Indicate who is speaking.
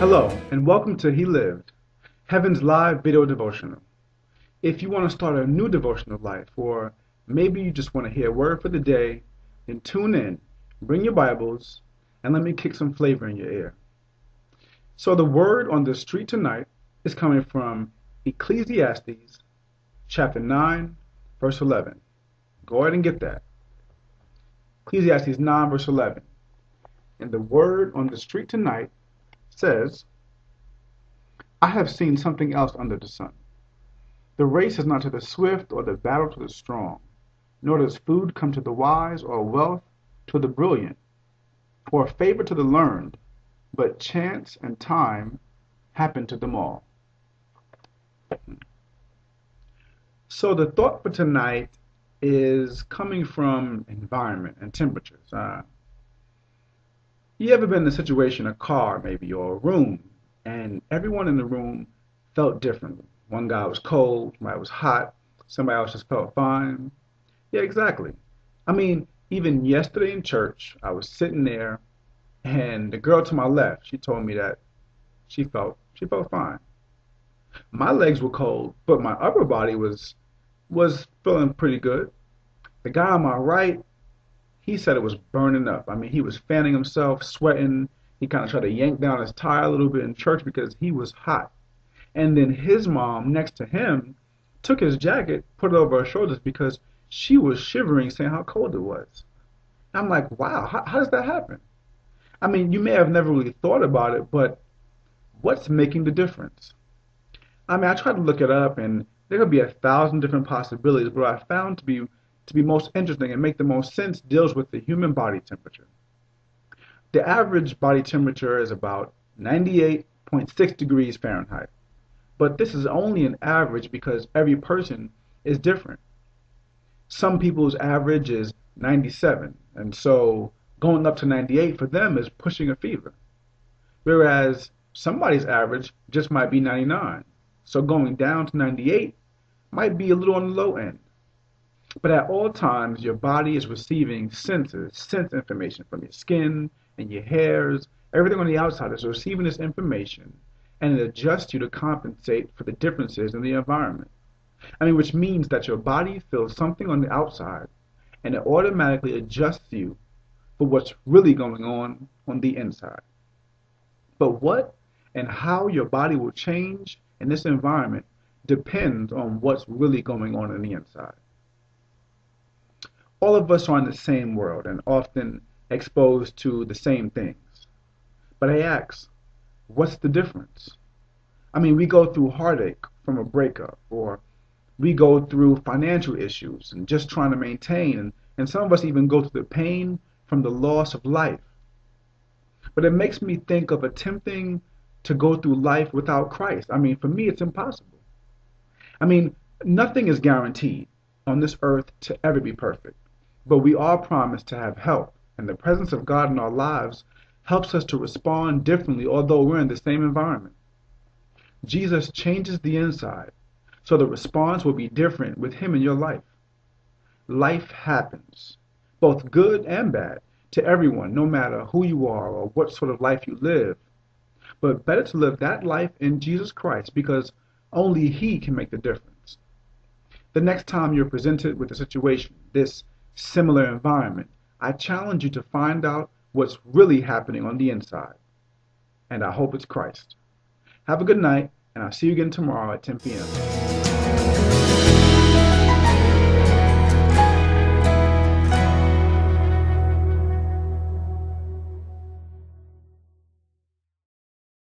Speaker 1: Hello, and welcome to He Lived, Heaven's live video devotional. If you want to start a new devotional life, or maybe you just want to hear a word for the day, then tune in, bring your Bibles, and let me kick some flavor in your ear. So the word on the street tonight is coming from Ecclesiastes chapter 9, verse 11. Go ahead and get that. Ecclesiastes 9, verse 11. And the word on the street tonight says, I have seen something else under the sun. The race is not to the swift or the battle to the strong, nor does food come to the wise or wealth to the brilliant, or favor to the learned, but chance and time happen to them all. So the thought for tonight is coming from environment and temperatures. You ever been in a situation, a car maybe, or a room, and everyone in the room felt differently? One guy was cold, somebody was hot, somebody else just felt fine. Yeah, exactly. I mean, even yesterday in church, I was sitting there, and the girl to my left, she told me that she felt fine. My legs were cold, but my upper body was feeling pretty good. The guy on my right, he said it was burning up. I mean, he was fanning himself, sweating. He kind of tried to yank down his tie a little bit in church because he was hot. And then his mom next to him took his jacket, put it over her shoulders because she was shivering, saying how cold it was. I'm like, wow, how does that happen? I mean, you may have never really thought about it, but what's making the difference? I mean, I tried to look it up, and there could be 1,000 different possibilities, but I found to be most interesting and make the most sense deals with the human body temperature. The average body temperature is about 98.6 degrees Fahrenheit. But this is only an average because every person is different. Some people's average is 97, and so going up to 98 for them is pushing a fever. Whereas somebody's average just might be 99. So going down to 98 might be a little on the low end. But at all times, your body is receiving sense information from your skin and your hairs. Everything on the outside is receiving this information, and it adjusts you to compensate for the differences in the environment. I mean, which means that your body feels something on the outside, and it automatically adjusts you for what's really going on the inside. But what and how your body will change in this environment depends on what's really going on the inside. All of us are in the same world and often exposed to the same things. But I ask, what's the difference? I mean, we go through heartache from a breakup, or we go through financial issues and just trying to maintain, and some of us even go through the pain from the loss of life. But it makes me think of attempting to go through life without Christ. I mean, for me, it's impossible. I mean, nothing is guaranteed on this earth to ever be perfect. But we are promised to have help, and the presence of God in our lives helps us to respond differently, although we're in the same environment. Jesus changes the inside, so the response will be different with Him in your life. Life happens, both good and bad, to everyone, no matter who you are or what sort of life you live. But better to live that life in Jesus Christ, because only He can make the difference. The next time you're presented with a situation, this similar environment, I challenge you to find out what's really happening on the inside. And I hope it's Christ. Have a good night, and I'll see you again tomorrow at 10 p.m.